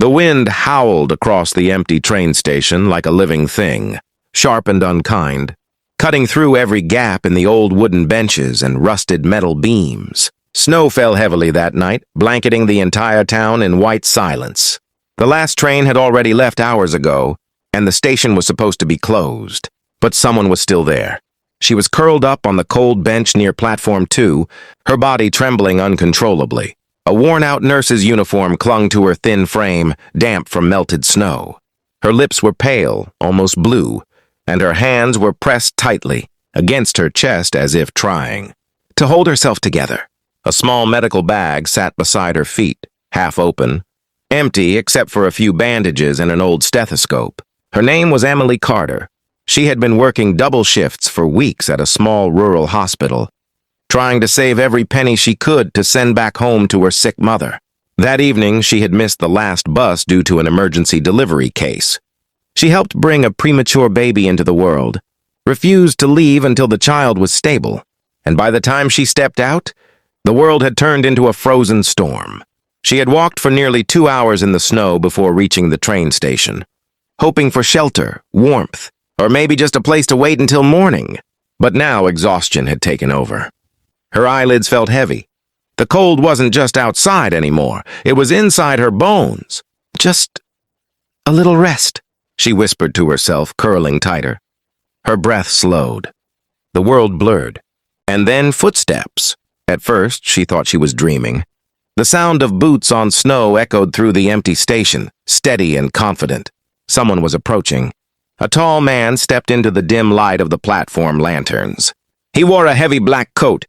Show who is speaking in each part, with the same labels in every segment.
Speaker 1: The wind howled across the empty train station like a living thing, sharp and unkind, cutting through every gap in the old wooden benches and rusted metal beams. Snow fell heavily that night, blanketing the entire town in white silence. The last train had already left hours ago, and the station was supposed to be closed. But someone was still there. She was curled up on the cold bench near Platform 2, her body trembling uncontrollably. A worn-out nurse's uniform clung to her thin frame, damp from melted snow. Her lips were pale, almost blue, and her hands were pressed tightly against her chest as if trying to hold herself together. A small medical bag sat beside her feet, half open, empty except for a few bandages and an old stethoscope. Her name was Emily Carter. She had been working double shifts for weeks at a small rural hospital, trying to save every penny she could to send back home to her sick mother. That evening, she had missed the last bus due to an emergency delivery case. She helped bring a premature baby into the world, refused to leave until the child was stable, and by the time she stepped out, the world had turned into a frozen storm. She had walked for nearly 2 hours in the snow before reaching the train station, hoping for shelter, warmth, or maybe just a place to wait until morning. But now exhaustion had taken over. Her eyelids felt heavy. The cold wasn't just outside anymore. It was inside her bones. Just a little rest, she whispered to herself, curling tighter. Her breath slowed. The world blurred. And then footsteps. At first, she thought she was dreaming. The sound of boots on snow echoed through the empty station, steady and confident. Someone was approaching. A tall man stepped into the dim light of the platform lanterns. He wore a heavy black coat,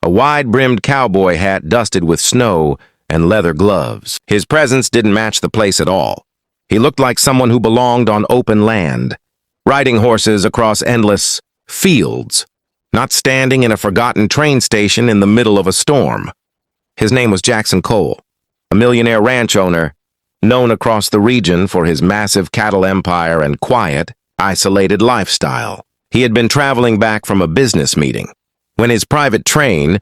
Speaker 1: a wide-brimmed cowboy hat dusted with snow, and leather gloves. His presence didn't match the place at all. He looked like someone who belonged on open land, riding horses across endless fields, not standing in a forgotten train station in the middle of a storm. His name was Jackson Cole, a millionaire ranch owner, known across the region for his massive cattle empire and quiet, isolated lifestyle. He had been traveling back from a business meeting when his private train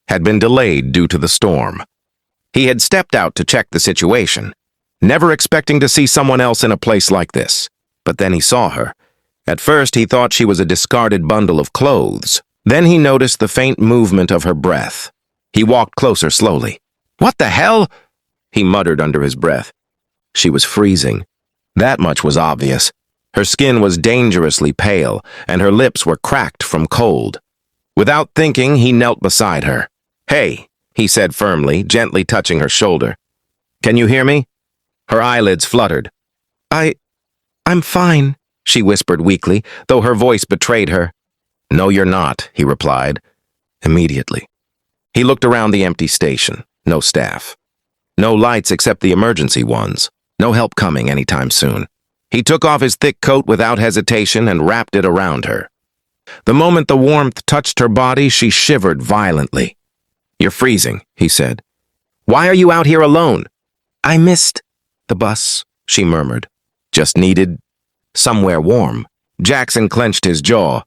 Speaker 1: had been delayed due to the storm. He had stepped out to check the situation, never expecting to see someone else in a place like this. But then he saw her. At first, he thought she was a discarded bundle of clothes. Then he noticed the faint movement of her breath. He walked closer slowly. "What the hell?" he muttered under his breath. She was freezing. That much was obvious. Her skin was dangerously pale, and her lips were cracked from cold. Without thinking, he knelt beside her. "Hey," he said firmly, gently touching her shoulder. "Can you hear me?" Her eyelids fluttered. I'm fine," she whispered weakly, though her voice betrayed her. "No, you're not," he replied, immediately. He looked around the empty station. No staff. No lights except the emergency ones. No help coming anytime soon. He took off his thick coat without hesitation and wrapped it around her. The moment the warmth touched her body, she shivered violently. "You're freezing," he said. "Why are you out here alone?" "I missed the bus," she murmured. "Just needed somewhere warm." Jackson clenched his jaw.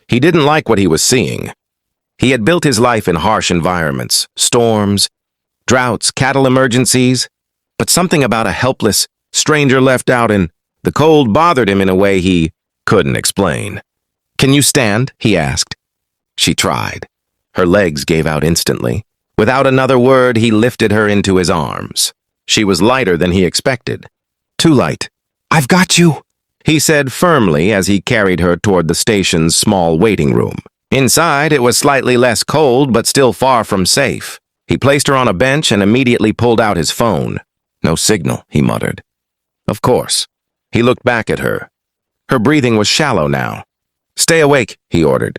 Speaker 1: He didn't like what he was seeing. He had built his life in harsh environments, storms, droughts, cattle emergencies, but something about a helpless stranger left out in the cold bothered him in a way he couldn't explain. "Can you stand?" he asked. She tried. Her legs gave out instantly. Without another word, he lifted her into his arms. She was lighter than he expected. Too light. "I've got you," he said firmly as he carried her toward the station's small waiting room. Inside, it was slightly less cold, but still far from safe. He placed her on a bench and immediately pulled out his phone. "No signal," he muttered. "Of course." He looked back at her. Her breathing was shallow now. "Stay awake," he ordered.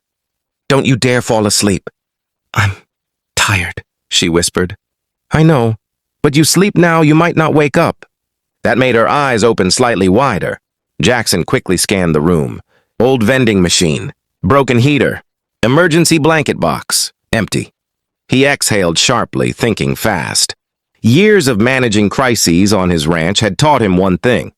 Speaker 1: "Don't you dare fall asleep." "I'm tired," she whispered. "I know, but you sleep now, you might not wake up." That made her eyes open slightly wider. Jackson quickly scanned the room. Old vending machine, broken heater, emergency blanket box, empty. He exhaled sharply, thinking fast. Years of managing crises on his ranch had taught him one thing.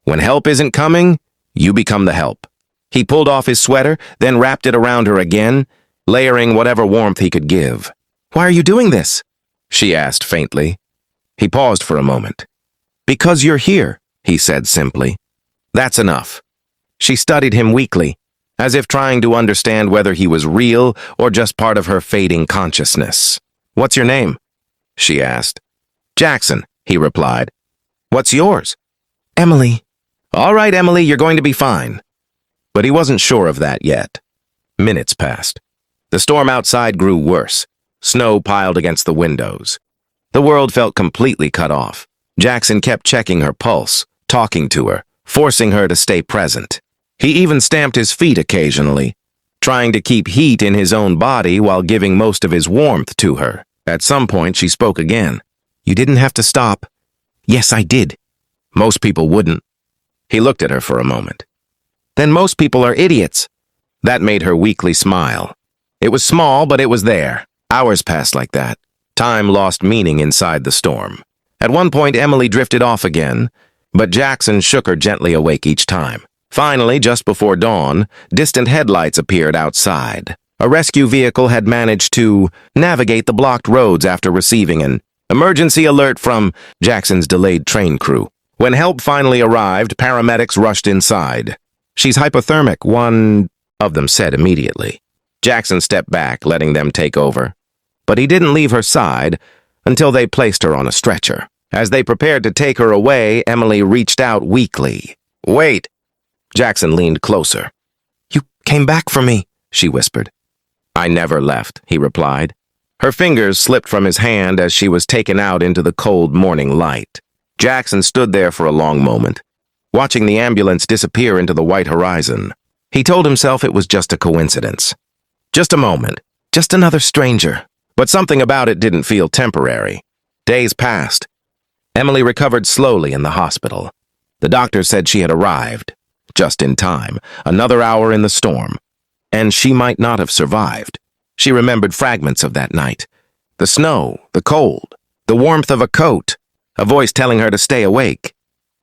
Speaker 1: When help isn't coming, you become the help. He pulled off his sweater, then wrapped it around her again, layering whatever warmth he could give. "Why are you doing this?" she asked faintly. He paused for a moment. "Because you're here," he said simply. "That's enough." She studied him weakly, as if trying to understand whether he was real or just part of her fading consciousness. "What's your name?" she asked. "Jackson," he replied. "What's yours?" "Emily." "All right, Emily, you're going to be fine." But he wasn't sure of that yet. Minutes passed. The storm outside grew worse. Snow piled against the windows. The world felt completely cut off. Jackson kept checking her pulse, talking to her, forcing her to stay present. He even stamped his feet occasionally, trying to keep heat in his own body while giving most of his warmth to her. At some point, she spoke again. "You didn't have to stop." "Yes, I did." "Most people wouldn't." He looked at her for a moment. "Then most people are idiots." That made her weakly smile. It was small, but it was there. Hours passed like that. Time lost meaning inside the storm. At one point, Emily drifted off again, but Jackson shook her gently awake each time. Finally, just before dawn, distant headlights appeared outside. A rescue vehicle had managed to navigate the blocked roads after receiving an emergency alert from Jackson's delayed train crew. When help finally arrived, paramedics rushed inside. "She's hypothermic," one of them said immediately. Jackson stepped back, letting them take over. But he didn't leave her side until they placed her on a stretcher. As they prepared to take her away, Emily reached out weakly. "Wait." Jackson leaned closer. "You came back for me," she whispered. "I never left," he replied. Her fingers slipped from his hand as she was taken out into the cold morning light. Jackson stood there for a long moment, watching the ambulance disappear into the white horizon. He told himself it was just a coincidence. Just a moment. Just another stranger. But something about it didn't feel temporary. Days passed. Emily recovered slowly in the hospital. The doctor said she had arrived, just in time, another hour in the storm, and she might not have survived. She remembered fragments of that night. The snow, the cold, the warmth of a coat, a voice telling her to stay awake,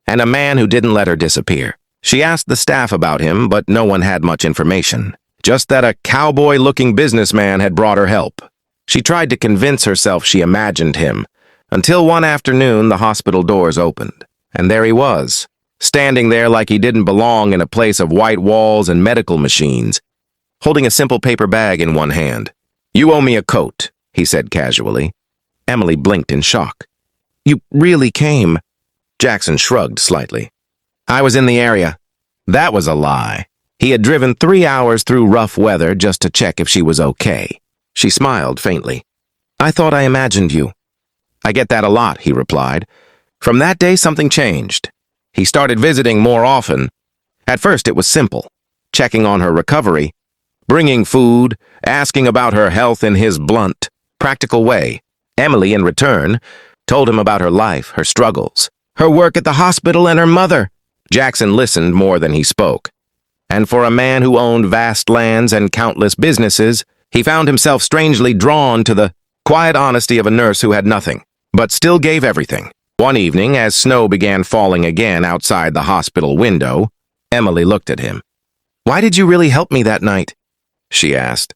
Speaker 1: and a man who didn't let her disappear. She asked the staff about him, but no one had much information. Just that a cowboy-looking businessman had brought her help. She tried to convince herself she imagined him, until one afternoon the hospital doors opened, and there he was, standing there like he didn't belong in a place of white walls and medical machines, holding a simple paper bag in one hand. "You owe me a coat," he said casually. Emily blinked in shock. "You really came?" Jackson shrugged slightly. "I was in the area." That was a lie. He had driven 3 hours through rough weather just to check if she was okay. She smiled faintly. "I thought I imagined you." "I get that a lot," he replied. From that day, something changed. He started visiting more often. At first, it was simple, checking on her recovery, bringing food, asking about her health in his blunt, practical way. Emily, in return, told him about her life, her struggles, her work at the hospital, and her mother. Jackson listened more than he spoke. And for a man who owned vast lands and countless businesses, he found himself strangely drawn to the quiet honesty of a nurse who had nothing, but still gave everything. One evening, as snow began falling again outside the hospital window, Emily looked at him. "Why did you really help me that night?" she asked.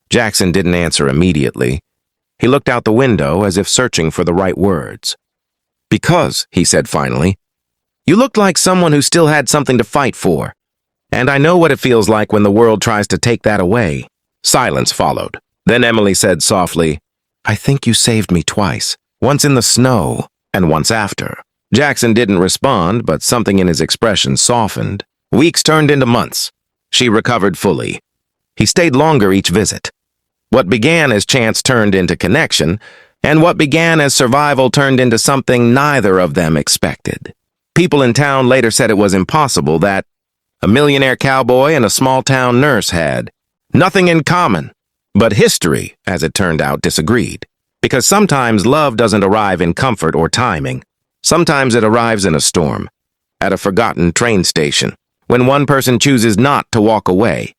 Speaker 1: Jackson didn't answer immediately. He looked out the window as if searching for the right words. "Because," he said finally, "you looked like someone who still had something to fight for. And I know what it feels like when the world tries to take that away." Silence followed. Then Emily said softly, "I think you saved me twice, once in the snow and once after." Jackson didn't respond, but something in his expression softened. Weeks turned into months. She recovered fully. He stayed longer each visit. What began as chance turned into connection, and what began as survival turned into something neither of them expected. People in town later said it was impossible that a millionaire cowboy and a small-town nurse had nothing in common. But history, as it turned out, disagreed. Because sometimes love doesn't arrive in comfort or timing. Sometimes it arrives in a storm, at a forgotten train station, when one person chooses not to walk away,